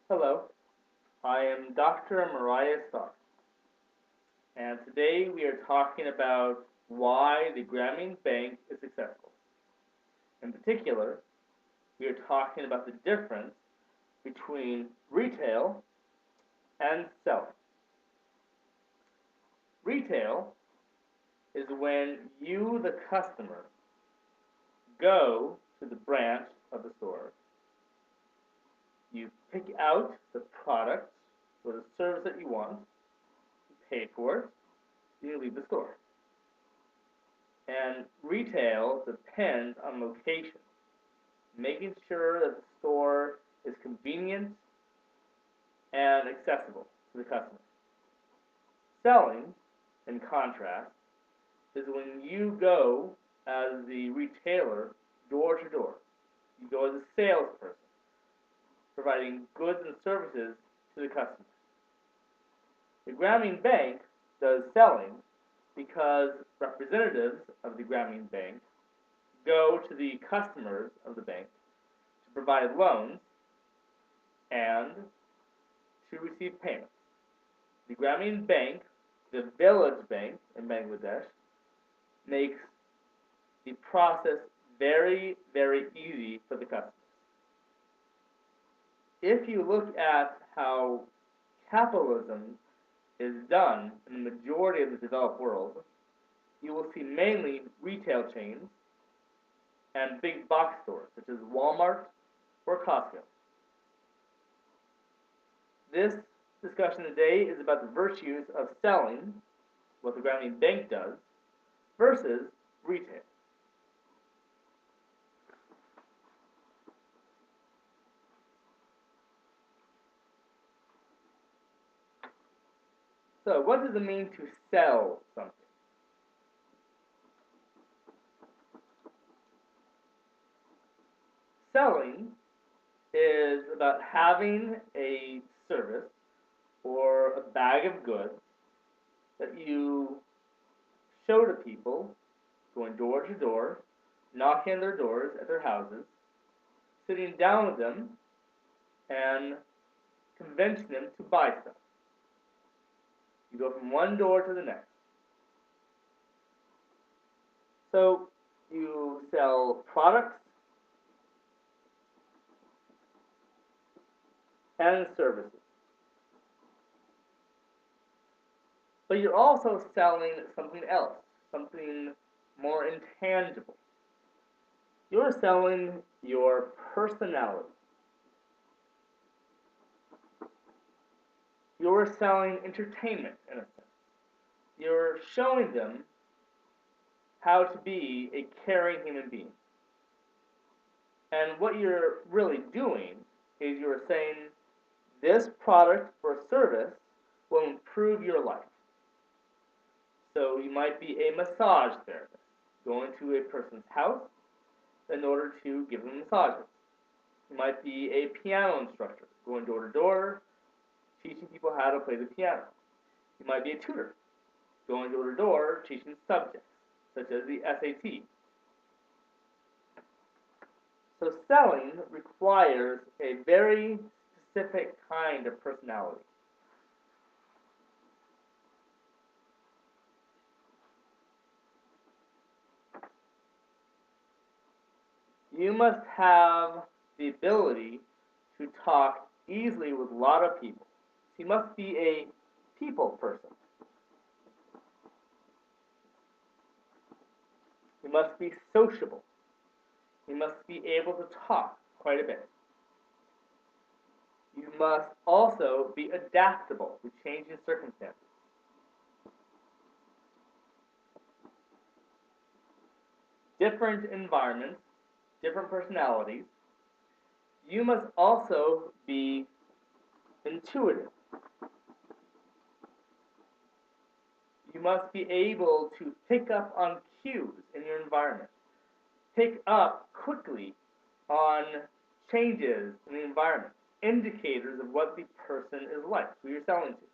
Hello, I am Dr. Mariah Stark, and today we are talking about why the Grameen Bank is successful. In particular, we are talking about the difference between retail and selling. Retail is when you, the customer, go to the branch of the store, you pick out the product or the service that you want, you pay for it, you leave the store. And retail depends on location, making sure that the store is convenient and accessible to the customer. Selling, in contrast, is when you go as the retailer door to door. You go as a salesperson, providing goods and services to the customer. The Grameen Bank does selling because representatives of the Grameen Bank go to the customers of the bank to provide loans and to receive payments. The Grameen Bank, the village bank in Bangladesh, makes the process very, very easy for the customers. If you look at how capitalism is done in the majority of the developed world, you will see mainly retail chains and big box stores such as Walmart or Costco. This discussion today is about the virtues of selling, what the Grameen Bank does, versus retail. So, what does it mean to sell something? Selling is about having a service or a bag of goods that you show to people, going door to door, knocking on their doors at their houses, sitting down with them, and convincing them to buy stuff. You go from one door to the next. So you sell products and services. But you're also selling something else, something more intangible. You're selling your personality. You're selling entertainment, in a sense. You're showing them how to be a caring human being. And what you're really doing is you're saying this product or service will improve your life. So you might be a massage therapist, going to a person's house in order to give them massages. You might be a piano instructor, going door to door, teaching people how to play the piano. You might be a tutor, going door to door, teaching subjects, such as the SAT. So selling requires a very specific kind of personality. You must have the ability to talk easily with a lot of people. You must be a people person. You must be sociable. You must be able to talk quite a bit. You must also be adaptable to changing circumstances. Different environments, different personalities. You must also be intuitive. You must be able to pick up on cues in your environment. Pick up quickly on changes in the environment, indicators of what the person is like, who you're selling to.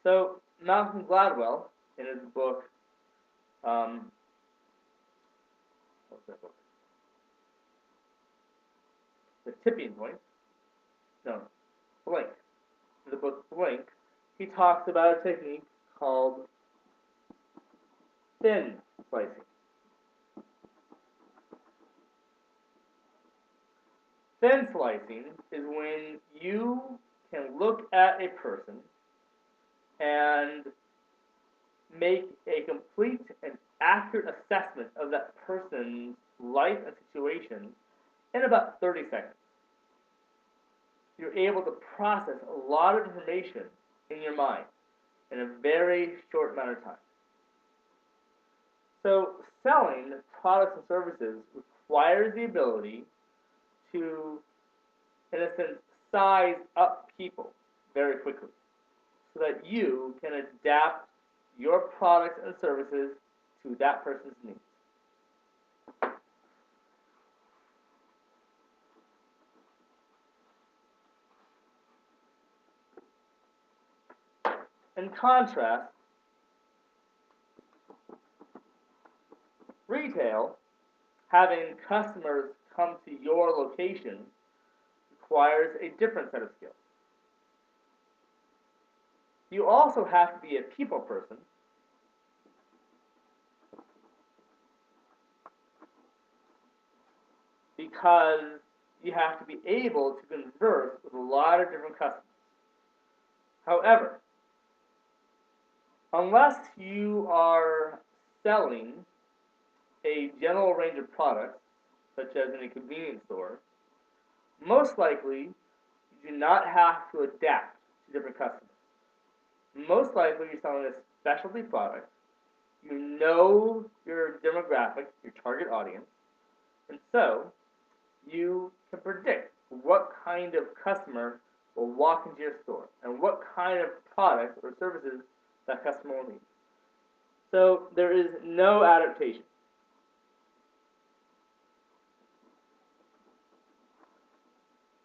So Malcolm Gladwell, in his book, what's that book? The Tipping Point, no, Blink. In the book Blink, he talks about a technique called thin slicing. Thin slicing is when you can look at a person and make a complete and accurate assessment of that person's life and situation in about 30 seconds. You're able to process a lot of information in your mind in a very short amount of time. So selling products and services requires the ability to, in a sense, size up people very quickly so that you can adapt your products and services to that person's needs. In contrast, retail, having customers come to your location, requires a different set of skills. You also have to be a people person because you have to be able to converse with a lot of different customers. However, unless you are selling a general range of products, such as in a convenience store, most likely you do not have to adapt to different customers. Most likely you're selling a specialty product, you know your demographic, your target audience, and so you can predict what kind of customer will walk into your store and what kind of products or services that customer will need. So there is no adaptation.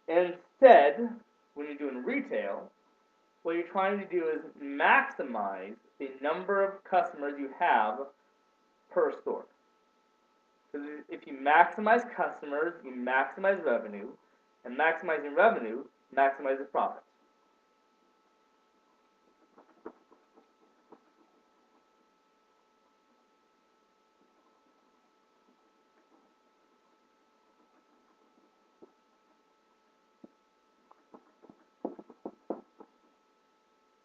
Instead, when you're doing retail, what you're trying to do is maximize the number of customers you have per store. Because if you maximize customers, you maximize revenue, and maximizing revenue maximizes profit.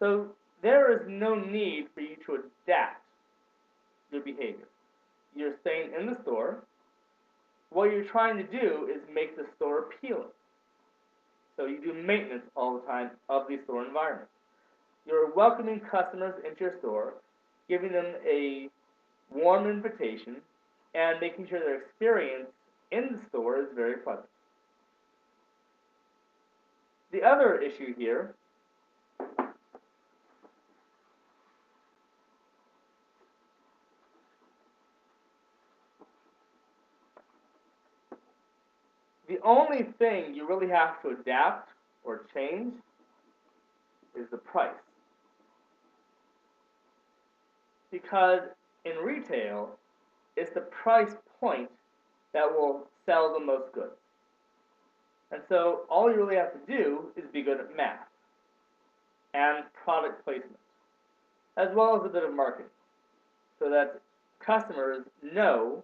So there is no need for you to adapt your behavior. You're staying in the store. What you're trying to do is make the store appealing. So you do maintenance all the time of the store environment. You're welcoming customers into your store, giving them a warm invitation, and making sure their experience in the store is very pleasant. The other issue here the only thing you really have to adapt or change is the price. Because in retail, it's the price point that will sell the most goods. And so all you really have to do is be good at math and product placement, as well as a bit of marketing, so that customers know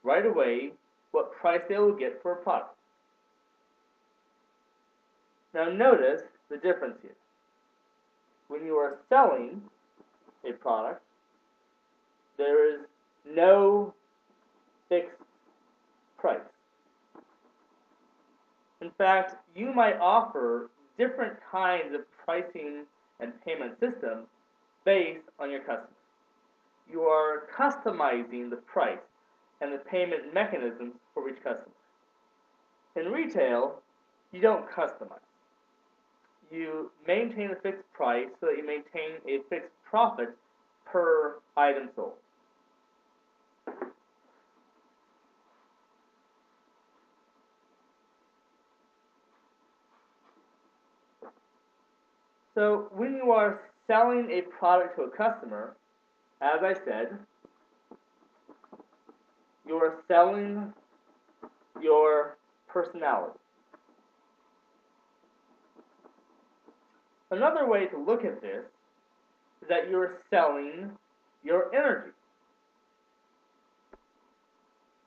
right away what price they will get for a product. Now notice the difference here. When you are selling a product, there is no fixed price. In fact, you might offer different kinds of pricing and payment systems based on your customers. You are customizing the price and the payment mechanisms for each customer. In retail, you don't customize. You maintain a fixed price so that you maintain a fixed profit per item sold. So when you are selling a product to a customer, as I said, you are selling your personality. Another way to look at this is that you're selling your energy.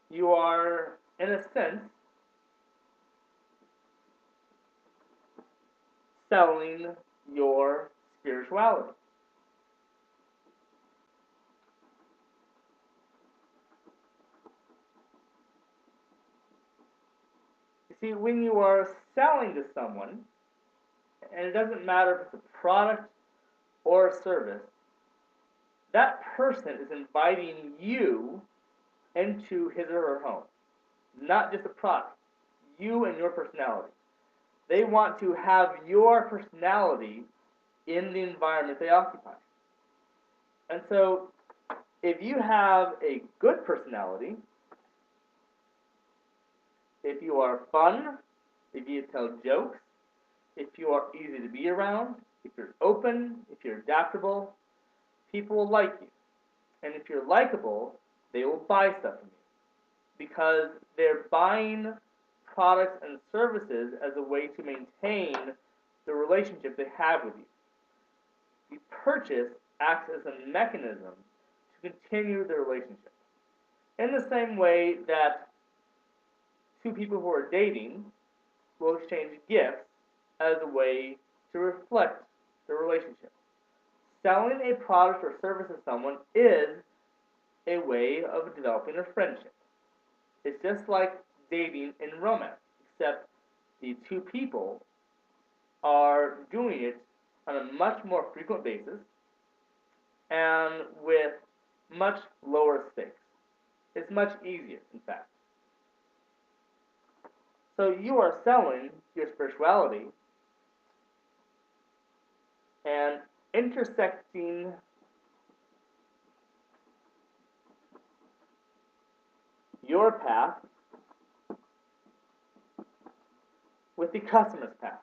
You are, in a sense, selling your spirituality. You see, when you are selling to someone, and it doesn't matter if it's a product or a service, that person is inviting you into his or her home, not just a product, you and your personality. They want to have your personality in the environment they occupy. And so, if you have a good personality, if you are fun, if you tell jokes, if you are easy to be around, if you're open, if you're adaptable, people will like you. And if you're likable, they will buy stuff from you because they're buying products and services as a way to maintain the relationship they have with you. The purchase acts as a mechanism to continue the relationship. In the same way that two people who are dating will exchange gifts as a way to reflect the relationship. Selling a product or service to someone is a way of developing a friendship. It's just like dating in romance, except the two people are doing it on a much more frequent basis and with much lower stakes. It's much easier, in fact. So you are selling your spirituality and intersecting your path with the customer's path.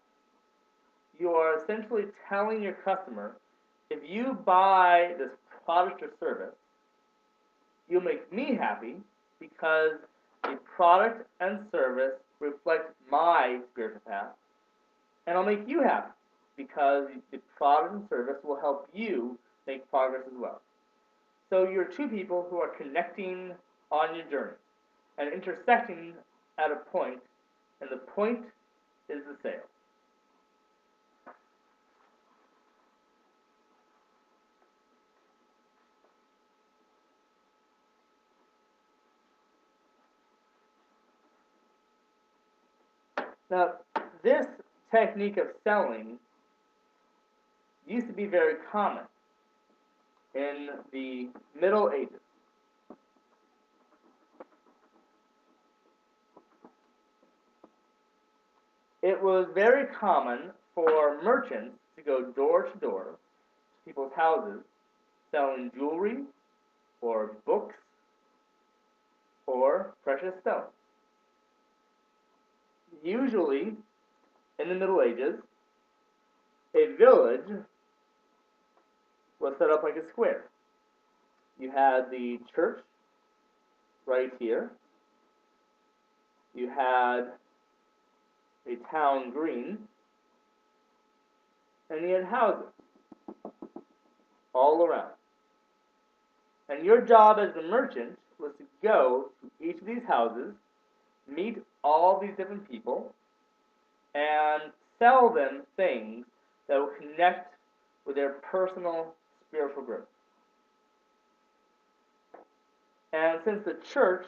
You are essentially telling your customer, if you buy this product or service, you'll make me happy because the product and service reflect my spiritual path, and I'll make you happy because the product and service will help you make progress as well. So you're two people who are connecting on your journey and intersecting at a point, and the point is the sale. Now, this technique of selling used to be very common in the Middle Ages. It was very common for merchants to go door to door to people's houses selling jewelry or books or precious stones. Usually, in the Middle Ages, a village was set up like a square. You had the church right here. You had a town green, and you had houses all around. And your job as a merchant was to go to each of these houses, meet all these different people, and sell them things that will connect with their personal spiritual growth. And since the church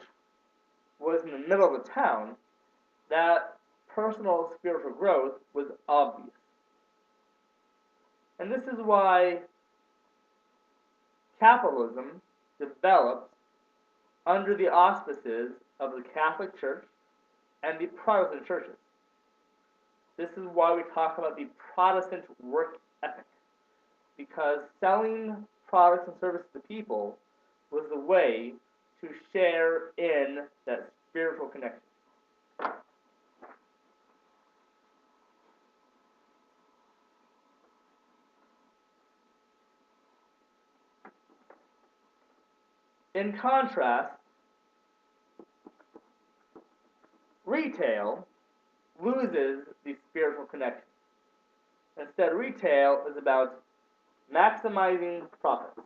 was in the middle of the town, that personal spiritual growth was obvious. And this is why capitalism developed under the auspices of the Catholic Church and the Protestant churches. This is why we talk about the Protestant work ethic, because selling products and services to people was the way to share in that spiritual connection. In contrast, retail loses the spiritual connection. Instead, retail is about maximizing profits.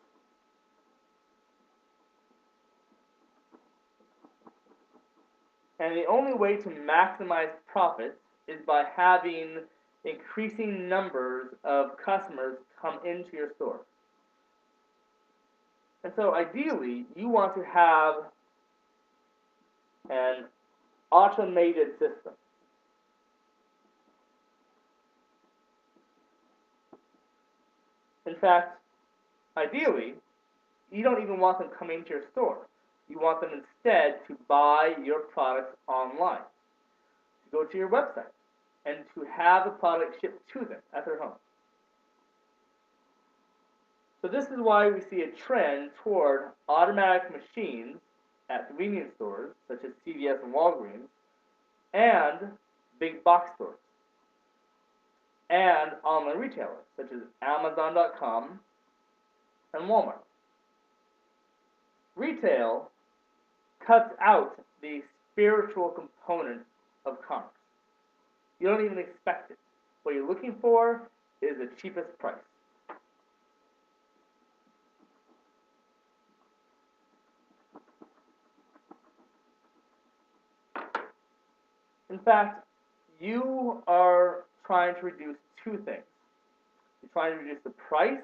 And the only way to maximize profits is by having increasing numbers of customers come into your store. And so ideally, you want to have an automated system. In fact, ideally, you don't even want them coming to your store. You want them instead to buy your products online, to go to your website, and to have the product shipped to them at their home. So this is why we see a trend toward automatic machines at convenience stores, such as CVS and Walgreens, and big box stores, and online retailers, such as Amazon.com and Walmart. Retail cuts out the spiritual component of commerce. You don't even expect it. What you're looking for is the cheapest price. In fact, you are trying to reduce two things. You're trying to reduce the price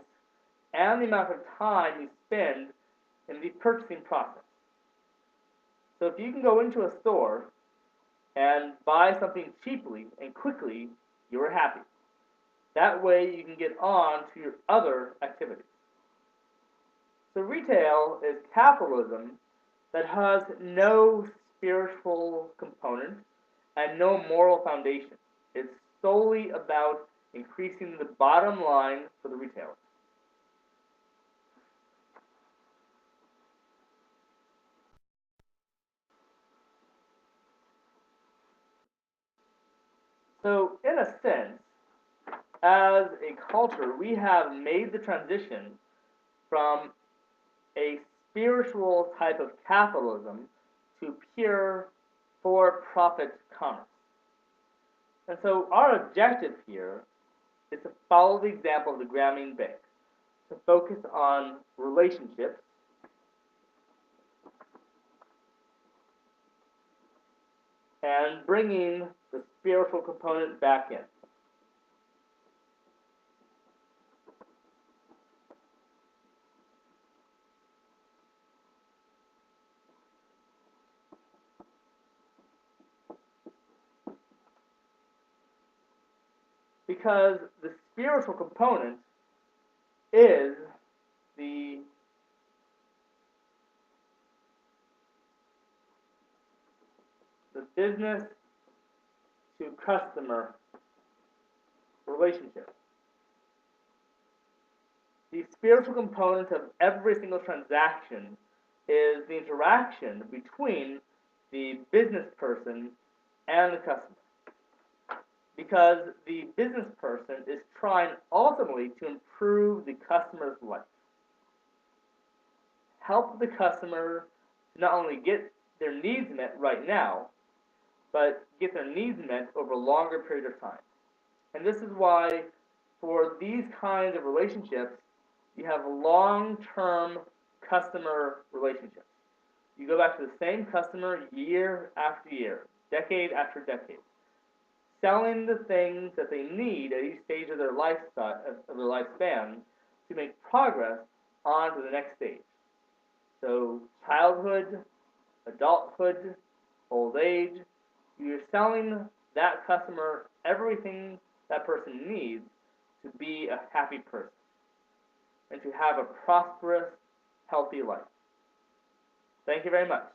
and the amount of time you spend in the purchasing process. So if you can go into a store and buy something cheaply and quickly, you're happy. That way you can get on to your other activities. So retail is capitalism that has no spiritual component and no moral foundation. It's solely about increasing the bottom line for the retailer. So in a sense, as a culture, we have made the transition from a spiritual type of capitalism to pure for-profit commerce. And so our objective here is to follow the example of the Grameen Bank, to focus on relationships and bringing the spiritual component back in. Because the spiritual component is the business to customer relationship. The spiritual component of every single transaction is the interaction between the business person and the customer. Because the business person is trying ultimately to improve the customer's life. Help the customer to not only get their needs met right now, but get their needs met over a longer period of time. And this is why, for these kinds of relationships, you have long-term customer relationships. You go back to the same customer year after year, decade after decade, selling the things that they need at each stage of their lifespan to make progress on to the next stage. So childhood, adulthood, old age, you're selling that customer everything that person needs to be a happy person and to have a prosperous, healthy life. Thank you very much.